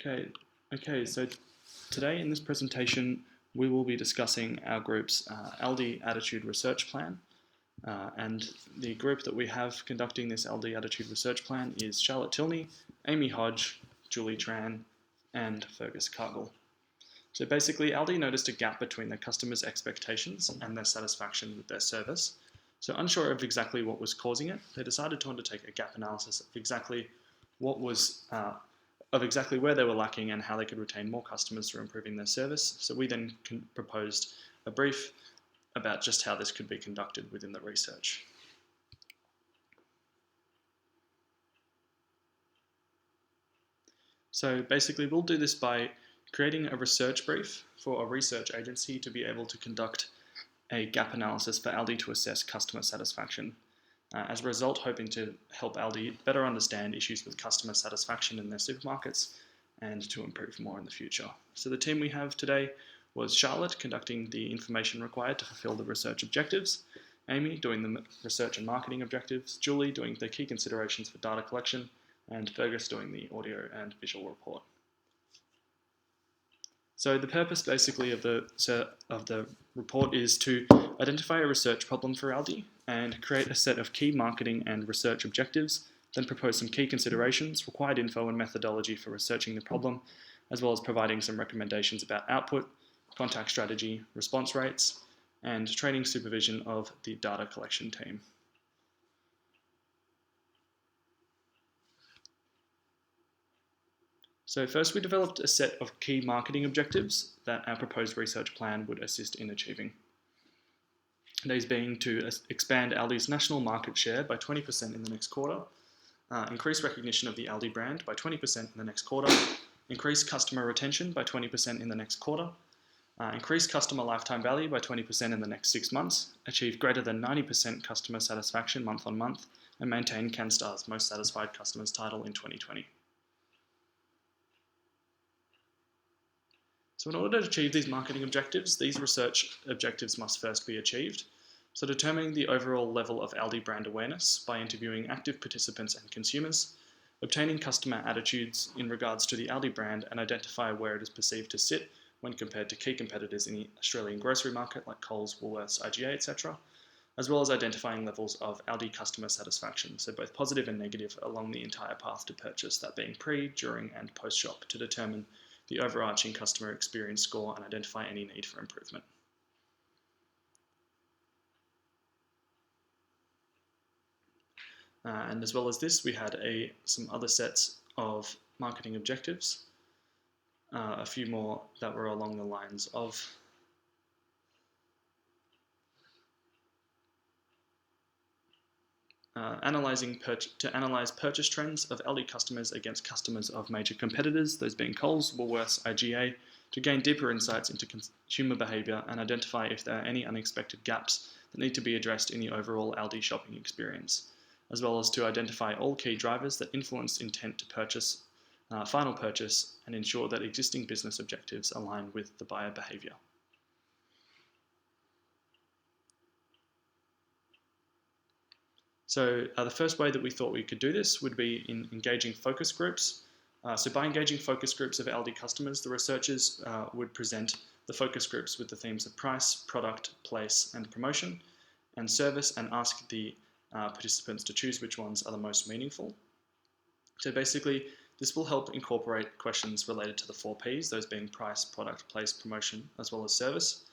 So today in this presentation we will be discussing our group's ALDI Attitude Research Plan, and the group that we have conducting this ALDI Attitude Research Plan is Charlotte Tilney, Amy Hodge, Julie Tran and Fergus Cargill. So basically ALDI noticed a gap between their customers' expectations and their satisfaction with their service. So unsure of exactly what was causing it, they decided to undertake a gap analysis of exactly what was exactly where they were lacking and how they could retain more customers through improving their service. So we then proposed a brief about just how this could be conducted within the research. So basically we'll do this by creating a research brief for a research agency to be able to conduct a gap analysis for ALDI to assess customer satisfaction. As a result, hoping to help ALDI better understand issues with customer satisfaction in their supermarkets and to improve more in the future. So the team we have today was Charlotte conducting the information required to fulfill the research objectives, Amy doing the research and marketing objectives, Julie doing the key considerations for data collection, and Fergus doing the audio and visual report. So the purpose basically of the report is to identify a research problem for ALDI and create a set of key marketing and research objectives, then propose some key considerations, required info and methodology for researching the problem, as well as providing some recommendations about output, contact strategy, response rates, and training supervision of the data collection team. So first we developed a set of key marketing objectives that our proposed research plan would assist in achieving. These being to expand ALDI's national market share by 20% in the next quarter, increase recognition of the ALDI brand by 20% in the next quarter, increase customer retention by 20% in the next quarter, increase customer lifetime value by 20% in the next 6 months, achieve greater than 90% customer satisfaction month on month, and maintain CanStar's Most Satisfied Customers title in 2020. So in order to achieve these marketing objectives, these research objectives must first be achieved. So determining the overall level of ALDI brand awareness by interviewing active participants and consumers, obtaining customer attitudes in regards to the ALDI brand and identify where it is perceived to sit when compared to key competitors in the Australian grocery market like Coles, Woolworths, IGA, etc., as well as identifying levels of ALDI customer satisfaction, so both positive and negative along the entire path to purchase, that being pre, during and post-shop, to determine the overarching customer experience score and identify any need for improvement. And as well as this, we had some other sets of marketing objectives, a few more that were along the lines of to analyse purchase trends of ALDI customers against customers of major competitors, those being Coles, Woolworths, IGA, to gain deeper insights into consumer behaviour and identify if there are any unexpected gaps that need to be addressed in the overall ALDI shopping experience, as well as to identify all key drivers that influence intent to purchase, final purchase, and ensure that existing business objectives align with the buyer behaviour. So the first way that we thought we could do this would be in engaging focus groups. So by engaging focus groups of ALDI customers, the researchers would present the focus groups with the themes of price, product, place and promotion, and service, and ask the participants to choose which ones are the most meaningful. So basically, this will help incorporate questions related to the 4 Ps, those being price, product, place, promotion, as well as service.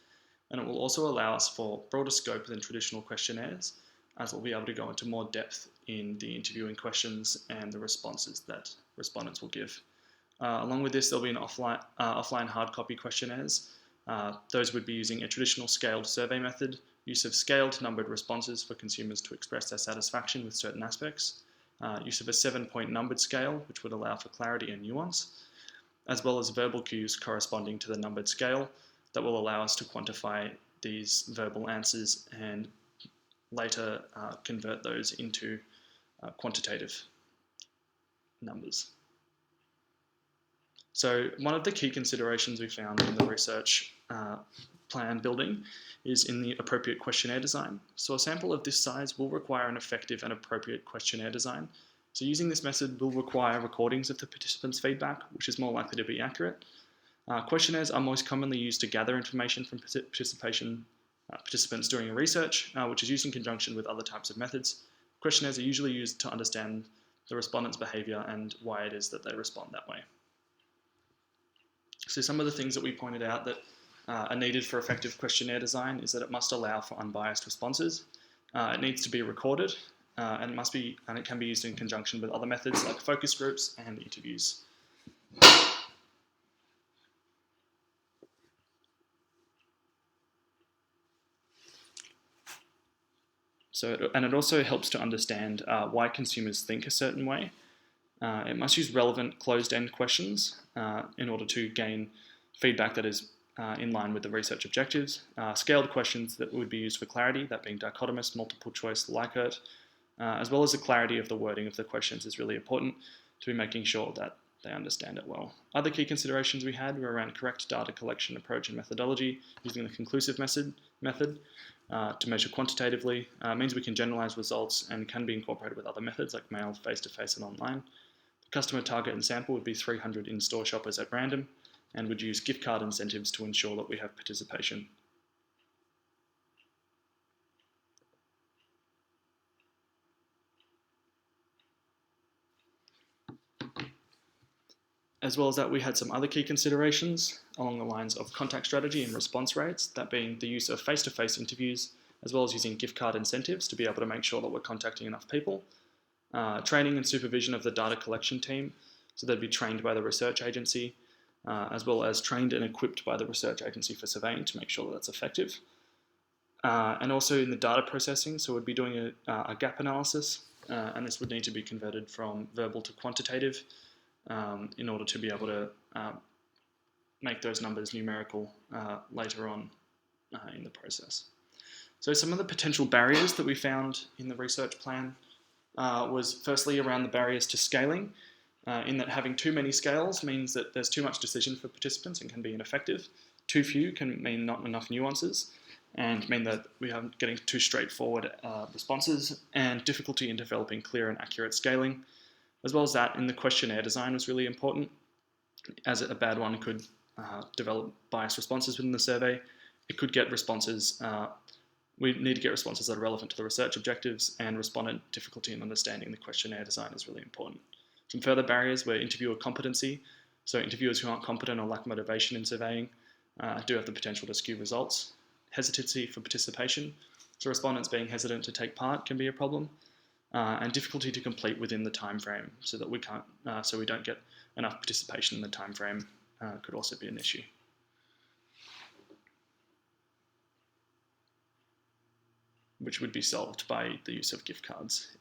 And it will also allow us for broader scope than traditional questionnaires, as we'll be able to go into more depth in the interviewing questions and the responses that respondents will give. Along with this, there'll be an offline hard copy questionnaires. Those would be using a traditional scaled survey method, use of scaled numbered responses for consumers to express their satisfaction with certain aspects, use of a 7-point numbered scale, which would allow for clarity and nuance, as well as verbal cues corresponding to the numbered scale that will allow us to quantify these verbal answers and later convert those into quantitative numbers. So one of the key considerations we found in the research plan building is in the appropriate questionnaire design. So a sample of this size will require an effective and appropriate questionnaire design So using this method will require recordings of the participants' feedback, which is more likely to be accurate. Questionnaires are most commonly used to gather information from participants during research, which is used in conjunction with other types of methods. Questionnaires are usually used to understand the respondent's behaviour and why it is that they respond that way. So some of the things that we pointed out that are needed for effective questionnaire design is that it must allow for unbiased responses. It needs to be recorded, and it can be used in conjunction with other methods like focus groups and interviews. And it also helps to understand why consumers think a certain way. It must use relevant closed-end questions in order to gain feedback that is in line with the research objectives. Scaled questions that would be used for clarity, that being dichotomous, multiple choice, Likert, as well as the clarity of the wording of the questions is really important to be making sure that they understand it well. Other key considerations we had were around correct data collection approach and methodology, using the conclusive method to measure quantitatively. Means we can generalize results and can be incorporated with other methods like mail, face-to-face, and online. The customer target and sample would be 300 in-store shoppers at random, and would use gift card incentives to ensure that we have participation. As well as that, we had some other key considerations along the lines of contact strategy and response rates, that being the use of face-to-face interviews, as well as using gift card incentives to be able to make sure that we're contacting enough people. Training and supervision of the data collection team, so they'd be trained by the research agency, as well as trained and equipped by the research agency for surveying to make sure that that's effective. And also in the data processing, so we'd be doing a gap analysis, and this would need to be converted from verbal to quantitative in order to be able to make those numbers numerical later on in the process. So some of the potential barriers that we found in the research plan was firstly around the barriers to scaling, in that having too many scales means that there's too much decision for participants and can be ineffective. Too few can mean not enough nuances and mean that we are getting too straightforward responses, and difficulty in developing clear and accurate scaling. As well as that, in the questionnaire design was really important, as a bad one could develop biased responses within the survey. It could get responses, we need to get responses that are relevant to the research objectives, and respondent difficulty in understanding the questionnaire design is really important. Some further barriers were interviewer competency. So interviewers who aren't competent or lack motivation in surveying do have the potential to skew results. Hesitancy for participation. So respondents being hesitant to take part can be a problem. And difficulty to complete within the time frame, so that we don't get enough participation in the time frame could also be an issue. Which would be solved by the use of gift cards.